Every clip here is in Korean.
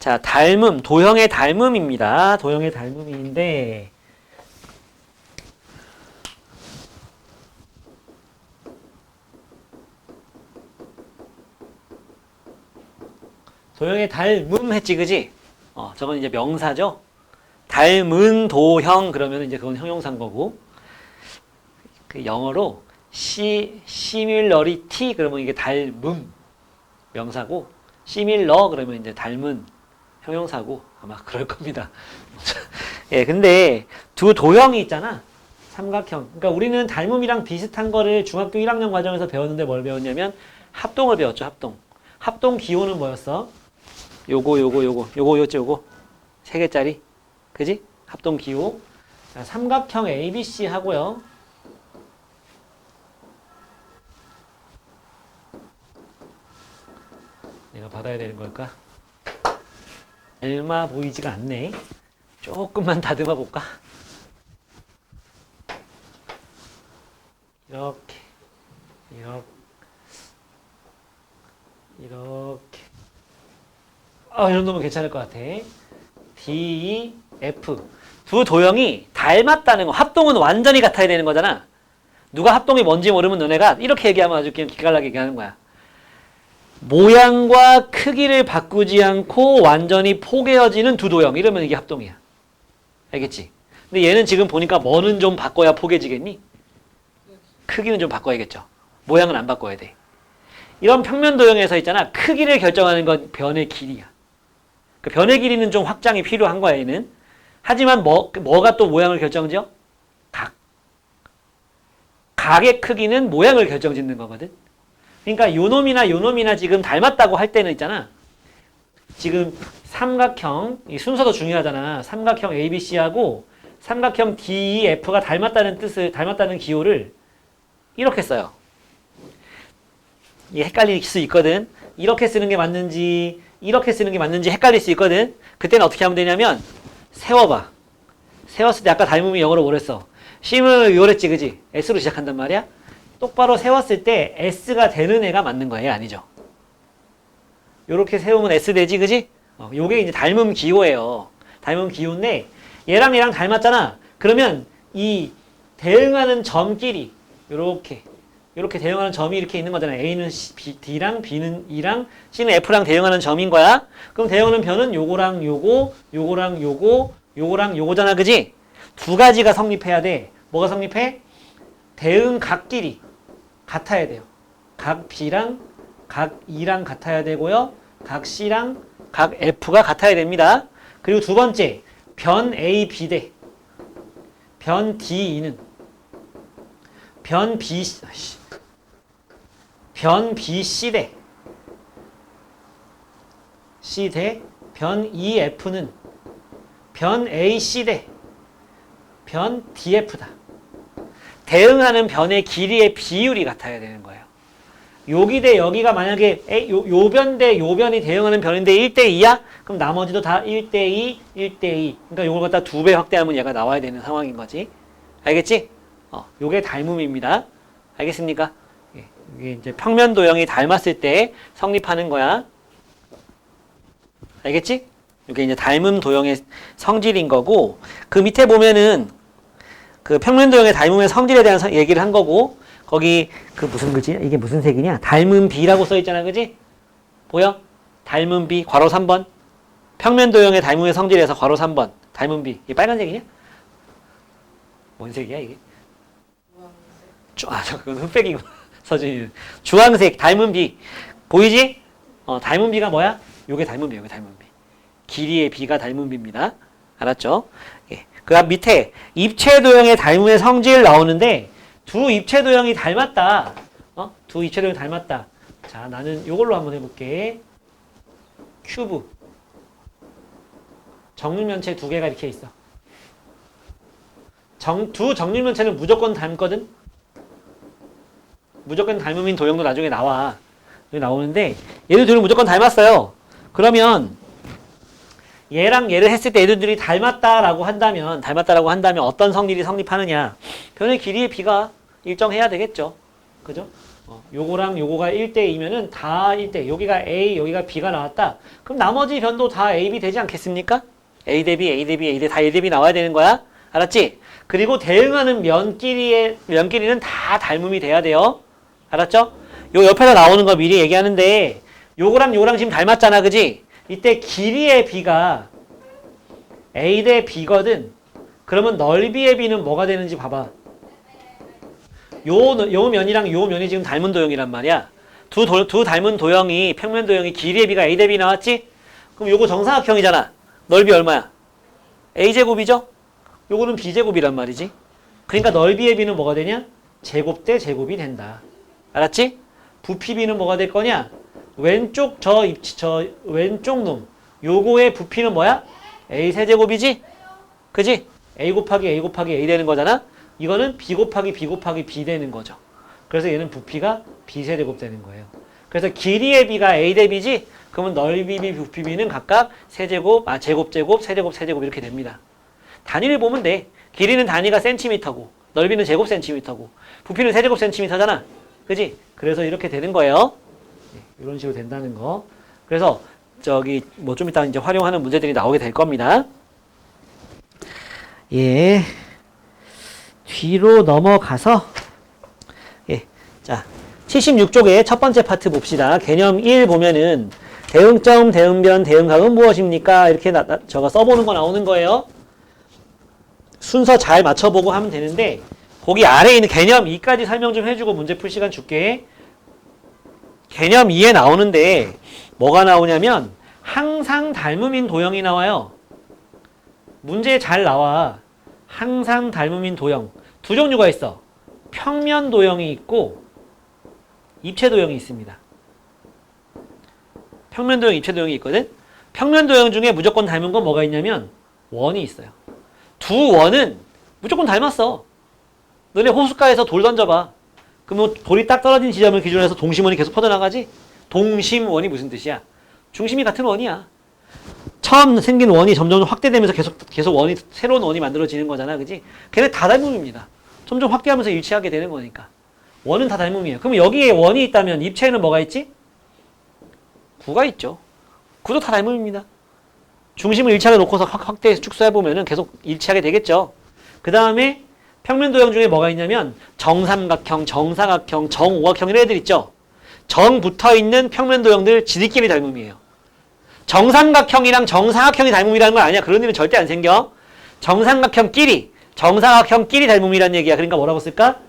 자, 닮음, 도형의 닮음입니다. 도형의 닮음인데 도형의 닮음 했지, 그지? 저건 이제 명사죠? 닮은 도형 그러면 이제 그건 형용사인 거고, 그 영어로 similarity 그러면 이게 닮음 명사고, similar 그러면 이제 닮은 형용사고 아마 그럴 겁니다. 예, 근데 두 도형이 있잖아. 삼각형. 그러니까 우리는 닮음이랑 비슷한 거를 중학교 1학년 과정에서 배웠는데 뭘 배웠냐면 합동을 배웠죠, 합동. 합동 기호는 뭐였어? 요거 세 개짜리, 그지? 합동 기호. 자, 삼각형 ABC 하고요. 내가 받아야 되는 걸까? 얼마 보이지가 않네. 조금만 다듬어 볼까? 이렇게, 이렇게. 이 정도면 괜찮을 것 같아. D, F. 두 도형이 닮았다는 거. 합동은 완전히 같아야 되는 거잖아. 누가 합동이 뭔지 모르면 너네가 이렇게 얘기하면 아주 그냥 기깔나게 얘기하는 거야. 모양과 크기를 바꾸지 않고 완전히 포개어지는 두 도형. 이러면 이게 합동이야. 알겠지? 근데 얘는 지금 보니까 뭐는 좀 바꿔야 포개지겠니? 크기는 좀 바꿔야겠죠. 모양은 안 바꿔야 돼. 이런 평면 도형에서 있잖아. 크기를 결정하는 건 변의 길이야. 그 변의 길이는 좀 확장이 필요한 거야, 얘는. 하지만 뭐가 또 모양을 결정지어? 각. 각의 크기는 모양을 결정짓는 거거든. 그러니까 요놈이나 지금 닮았다고 할 때는 있잖아. 지금 삼각형, 이 순서도 중요하잖아. 삼각형 ABC하고 삼각형 DEF가 닮았다는 기호를 이렇게 써요. 이게 헷갈릴 수 있거든. 이렇게 쓰는 게 맞는지, 이렇게 쓰는 게 맞는지 헷갈릴 수 있거든. 그때는 어떻게 하면 되냐면, 세워봐. 세웠을 때 아까 닮음이 영어로 뭐랬어? C는 요랬지, 그지? S로 시작한단 말이야? 똑바로 세웠을 때 S가 되는 애가 맞는 거예요, 아니죠? 요렇게 세우면 S 되지, 그지? 요게 이제 닮음 기호예요. 닮음 기호인데, 얘랑 얘랑 닮았잖아. 그러면 이 대응하는 점끼리, 요렇게 대응하는 점이 이렇게 있는 거잖아. A는 D랑 B는 E랑 C는 F랑 대응하는 점인 거야. 그럼 대응하는 변은 요거랑 요거랑 요거잖아, 그지? 두 가지가 성립해야 돼. 뭐가 성립해? 대응 각끼리 같아야 돼요. 각 B랑 각 E랑 같아야 되고요. 각 C랑 각 F가 같아야 됩니다. 그리고 두 번째, 변 A, B 대 변 D, E는 변 B, C 대 변 E, F는 변 A, C 대 변 DF다. 대응하는 변의 길이의 비율이 같아야 되는 거예요. 여기 대 여기가 만약에 요 변 대 요 변이 대응하는 변인데 1대2야? 그럼 나머지도 다 1대2, 1대2. 그러니까 요걸 갖다 2배 확대하면 얘가 나와야 되는 상황인 거지. 알겠지? 요게 닮음입니다. 알겠습니까? 이게 이제 평면 도형이 닮았을 때 성립하는 거야. 알겠지? 이게 이제 닮음 도형의 성질인 거고, 그 밑에 보면은 그 평면 도형의 닮음의 성질에 대한 얘기를 한 거고, 거기 그 무슨 글씨야? 이게 무슨 색이냐? 닮은 B라고 써 있잖아, 그지? 보여? 닮은 B 괄호 3번. 평면 도형의 닮음의 성질에서 괄호 3번. 닮은 B. 이게 빨간색이냐? 뭔 색이야 이게? 그건 흑백이고 서준이. 주황색 닮은 B 보이지? 닮은 B가 뭐야? 요게 닮은 B, 요게 닮은 B. 길이의 B가 닮은 B입니다. 알았죠? 예. 그 다음 밑에 입체 도형의 닮음의 성질 나오는데 두 입체 도형이 닮았다. 두 입체 도형이 닮았다. 자, 나는 요걸로 한번 해볼게. 큐브. 정육면체 두 개가 이렇게 있어. 두 정육면체는 무조건 닮거든. 무조건 닮음인 도형도 나중에 나와. 여기 나오는데 얘들 둘은 무조건 닮았어요. 그러면 얘랑 얘를 했을 때 얘들이 닮았다라고 한다면 어떤 성질이 성립하느냐? 변의 길이의 B가 일정해야 되겠죠. 그죠? 요거랑 요거가 1대2면은 다 1대. 여기가 A, 여기가 B가 나왔다. 그럼 나머지 변도 다 A, B 되지 않겠습니까? A 대 B, A 대 B, A 대 다 A 대 B 나와야 되는 거야. 알았지? 그리고 대응하는 면끼리는 다 닮음이 돼야 돼요. 알았죠? 요 옆에서 나오는 거 미리 얘기하는데 요거랑 요거랑 지금 닮았잖아. 그지? 이때 길이의 B가 A 대 B거든. 그러면 넓이의 B는 뭐가 되는지 봐봐. 요 면이랑 요 면이 지금 닮은 도형이란 말이야. 두 닮은 도형이, 평면 도형이 길이의 B가 A 대 B 나왔지? 그럼 요거 정사각형이잖아. 넓이 얼마야? A제곱이죠? 요거는 B제곱이란 말이지. 그러니까 넓이의 B는 뭐가 되냐? 제곱 대 제곱이 된다. 알았지? 부피 B는 뭐가 될 거냐? 왼쪽 왼쪽 놈. 요거의 부피는 뭐야? A 세제곱이지? 그지? A 곱하기 A 곱하기 A 되는 거잖아? 이거는 B 곱하기 B 곱하기 B 되는 거죠. 그래서 얘는 부피가 B 세제곱 되는 거예요. 그래서 길이의 B가 A 대 B지? 그러면 넓이 B, 부피 B는 각각 세제곱, 제곱, 세제곱, 세제곱 이렇게 됩니다. 단위를 보면 돼. 길이는 단위가 센티미터고 넓이는 제곱 센티미터고 부피는 세제곱 센티미터잖아. 그지? 그래서 이렇게 되는 거예요. 이런 식으로 된다는 거. 그래서 뭐 좀 이따 이제 활용하는 문제들이 나오게 될 겁니다. 예. 뒤로 넘어가서 자 76쪽에 첫 번째 파트 봅시다. 개념 1 보면은 대응점, 대응변, 대응각은 무엇입니까? 이렇게 저거 써보는 거 나오는 거예요. 순서 잘 맞춰보고 하면 되는데 거기 아래에 있는 개념 2까지 설명 좀 해주고 문제 풀 시간 줄게. 개념 2에 나오는데 뭐가 나오냐면 항상 닮음인 도형이 나와요. 문제에 잘 나와. 항상 닮음인 도형. 두 종류가 있어. 평면 도형이 있고 입체 도형이 있습니다. 평면 도형, 입체 도형이 있거든. 평면 도형 중에 무조건 닮은 건 뭐가 있냐면 원이 있어요. 두 원은 무조건 닮았어. 너네 호숫가에서 돌 던져봐. 그러면 돌이 딱 떨어진 지점을 기준으로 해서 동심원이 계속 퍼져나가지? 동심원이 무슨 뜻이야? 중심이 같은 원이야. 처음 생긴 원이 점점 확대되면서 계속 원이, 새로운 원이 만들어지는 거잖아. 그지? 걔네 다 닮음입니다. 점점 확대하면서 일치하게 되는 거니까. 원은 다 닮음이에요. 그럼 여기에 원이 있다면 입체에는 뭐가 있지? 구가 있죠. 구도 다 닮음입니다. 중심을 일치하게 놓고서 확대 축소해보면은 계속 일치하게 되겠죠. 그 다음에 평면 도형 중에 뭐가 있냐면 정삼각형, 정사각형, 정오각형 이런 애들 있죠. 정 붙어있는 평면 도형들 지들끼리 닮음이에요. 정삼각형이랑 정사각형이 닮음이라는 건 아니야. 그런 일은 절대 안 생겨. 정삼각형끼리, 정사각형끼리 닮음이라는 얘기야. 그러니까 뭐라고 쓸까?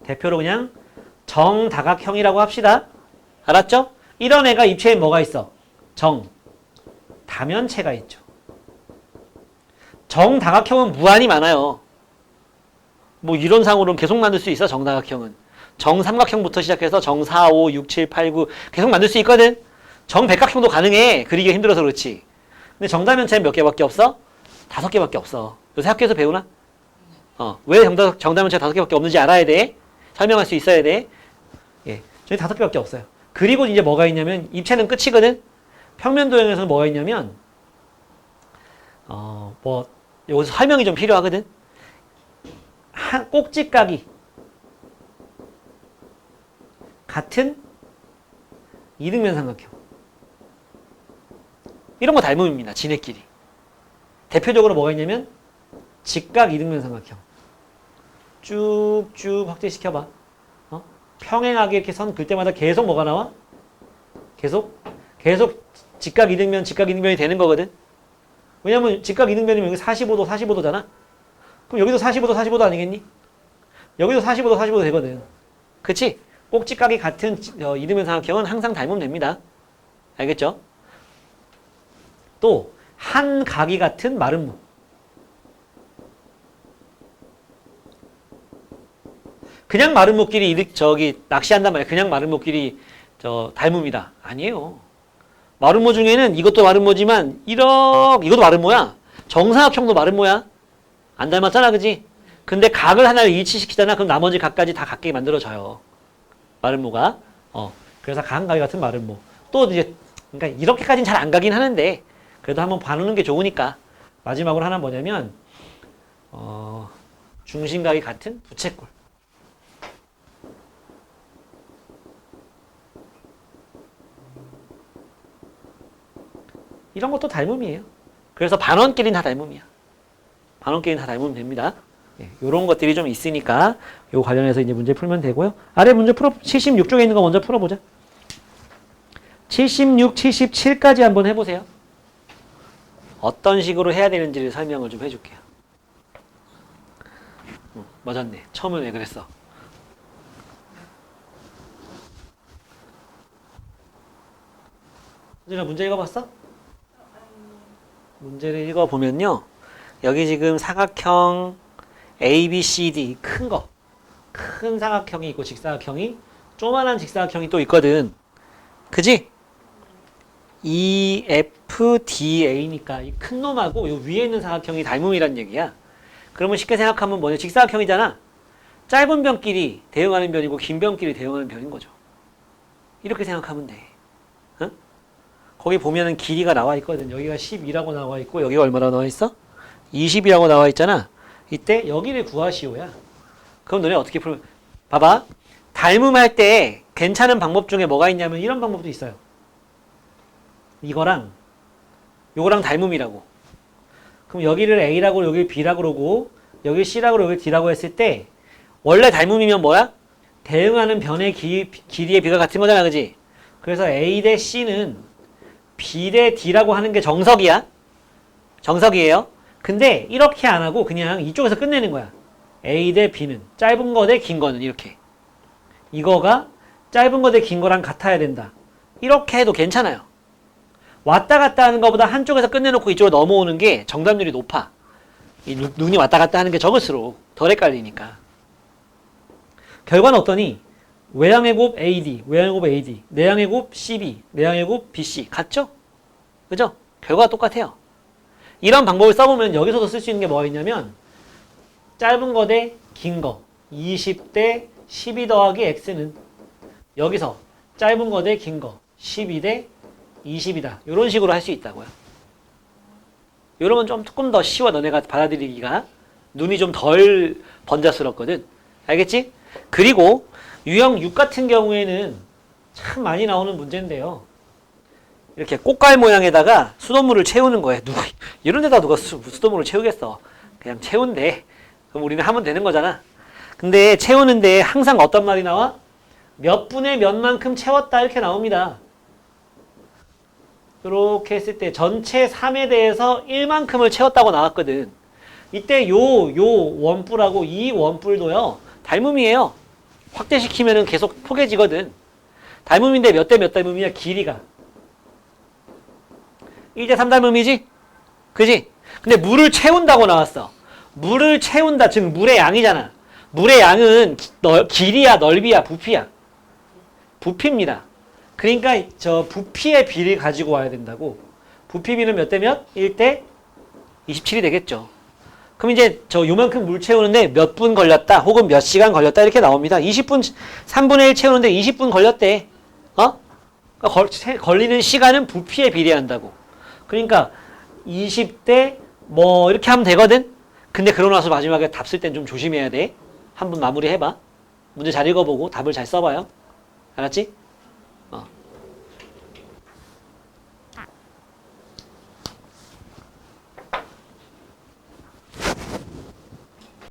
대표로 그냥 정다각형이라고 합시다. 알았죠? 이런 애가 입체에 뭐가 있어? 다면체가 있죠. 정다각형은 무한히 많아요. 뭐 이론상으로는 계속 만들 수 있어. 정다각형은. 정삼각형부터 시작해서 정 4, 5, 6, 7, 8, 9 계속 만들 수 있거든. 정백각형도 가능해. 그리기가 힘들어서 그렇지. 근데 정다면체는 몇 개밖에 없어? 5개밖에 없어. 요새 학교에서 배우나? 왜 정다면체가 5개밖에 없는지 알아야 돼. 설명할 수 있어야 돼. 예, 저희 5개밖에 없어요. 그리고 이제 뭐가 있냐면 입체는 끝이거든. 평면 도형에서는 뭐가 있냐면 뭐 여기서 설명이 좀 필요하거든. 꼭지각이 같은 이등변 삼각형. 이런 거 닮음입니다. 지네끼리. 대표적으로 뭐가 있냐면 직각 이등변 삼각형. 쭉쭉 확대시켜봐. 평행하게 이렇게 선 긋 때마다 계속 뭐가 나와? 계속 직각 이등변이 되는 거거든. 왜냐면 직각 이등변이면 여기 45도, 45도잖아. 그럼 여기도 45도, 45도 아니겠니? 여기도 45도, 45도 되거든. 그치? 꼭지각이 같은 이등변 삼각형은 항상 닮으면 됩니다. 알겠죠? 또 한 각이 같은 마름모. 그냥 마름모끼리 낚시한단 말이야. 그냥 마름모끼리 닮음이다. 아니에요. 마름모 중에는 이것도 마름모지만 이것도 마름모야. 정사각형도 마름모야. 안 닮았잖아, 그지? 근데 각을 하나를 일치시키잖아. 그럼 나머지 각까지 다 같게 만들어져요. 마름모가. 그래서 한 각이 같은 마름모. 또 이제 그러니까 이렇게까지는 잘 안 가긴 하는데 그래도 한번 봐놓는 게 좋으니까. 마지막으로 하나 뭐냐면 중심각이 같은 부채꼴. 이런 것도 닮음이에요. 그래서 반원끼리는 다 닮음이야. 반원끼리는 다 닮으면 됩니다. 이런 것들이 좀 있으니까 요 관련해서 이제 문제 풀면 되고요. 아래 문제 76쪽에 있는 거 먼저 풀어보자. 76, 77까지 한번 해보세요. 어떤 식으로 해야 되는지를 설명을 좀 해줄게요. 맞았네. 처음에 왜 그랬어? 수진아 문제 읽어봤어? 문제를 읽어보면요. 여기 지금 사각형 A, B, C, D 큰 거. 큰 사각형이 있고 직사각형이 조만한 직사각형이 또 있거든. 그지? E, F, D, A니까 이 큰 놈하고 요 위에 있는 사각형이 닮음이란 얘기야. 그러면 쉽게 생각하면 뭐냐? 직사각형이잖아. 짧은 변끼리 대응하는 변이고 긴 변끼리 대응하는 변인 거죠. 이렇게 생각하면 돼. 응? 거기 보면은 길이가 나와 있거든. 여기가 12라고 나와 있고 여기가 얼마나 나와 있어? 20이라고 나와 있잖아. 이때 여기를 구하시오야. 그럼 너네 어떻게 풀면 봐봐. 닮음할 때 괜찮은 방법 중에 뭐가 있냐면 이런 방법도 있어요. 이거랑 요거랑 닮음이라고. 그럼 여기를 A라고 여기를 B라고 그러고 여기 C라고 여기 D라고 했을 때 원래 닮음이면 뭐야? 대응하는 변의 길이의 비가 같은 거잖아. 그지? 그래서 A 대 C는 B 대 D라고 하는 게 정석이야. 정석이에요. 근데 이렇게 안 하고 그냥 이쪽에서 끝내는 거야. A 대 B는 짧은 거 대 긴 거는 이렇게. 이거가 짧은 거 대 긴 거랑 같아야 된다. 이렇게 해도 괜찮아요. 왔다 갔다 하는 것보다 한쪽에서 끝내놓고 이쪽으로 넘어오는 게 정답률이 높아. 이 눈이 왔다 갔다 하는 게 적을수록 덜 헷갈리니까. 결과는 어떠니? 외양의 곱 AD, 외양의 곱 AD, 내양의 곱 CB, 내양의 곱 BC 같죠? 그죠? 결과가 똑같아요. 이런 방법을 써보면 여기서도 쓸 수 있는 게 뭐가 있냐면 짧은 거 대 긴 거 20 대 12 더하기 X는 여기서 짧은 거 대 긴 거 12 대 20이다. 이런 식으로 할 수 있다고요. 이러면 좀 조금 더 쉬워. 너네가 받아들이기가 눈이 좀 덜 번잡스럽거든. 알겠지? 그리고 유형 6 같은 경우에는 참 많이 나오는 문제인데요. 이렇게 꽃갈 모양에다가 수돗물을 채우는 거예요. 이런 데다 누가 수돗물을 채우겠어. 그냥 채운대. 그럼 우리는 하면 되는 거잖아. 근데 채우는데 항상 어떤 말이 나와? 몇 분의 몇만큼 채웠다 이렇게 나옵니다. 이렇게 했을 때 전체 3에 대해서 1만큼을 채웠다고 나왔거든. 이때 요 원뿔하고 이 원뿔도요. 닮음이에요. 확대시키면은 계속 포개지거든. 닮음인데 몇 대 몇 닮음이야? 길이가. 1대 3 닮음이지? 그지? 근데 물을 채운다고 나왔어. 물을 채운다. 즉 물의 양이잖아. 물의 양은 길이야, 넓이야, 부피야. 부피입니다. 그러니까 저 부피의 비를 가지고 와야 된다고. 부피 비는 몇 대 몇? 1대 27이 되겠죠. 그럼 이제 저 요만큼 물 채우는데 몇 분 걸렸다 혹은 몇 시간 걸렸다 이렇게 나옵니다. 20분 3분의 1 채우는데 20분 걸렸대. 그러니까 걸리는 시간은 부피에 비례한다고. 그러니까 20대 뭐 이렇게 하면 되거든. 근데 그러고 나서 마지막에 답 쓸 땐 좀 조심해야 돼. 한 번 마무리 해봐. 문제 잘 읽어보고 답을 잘 써봐요. 알았지?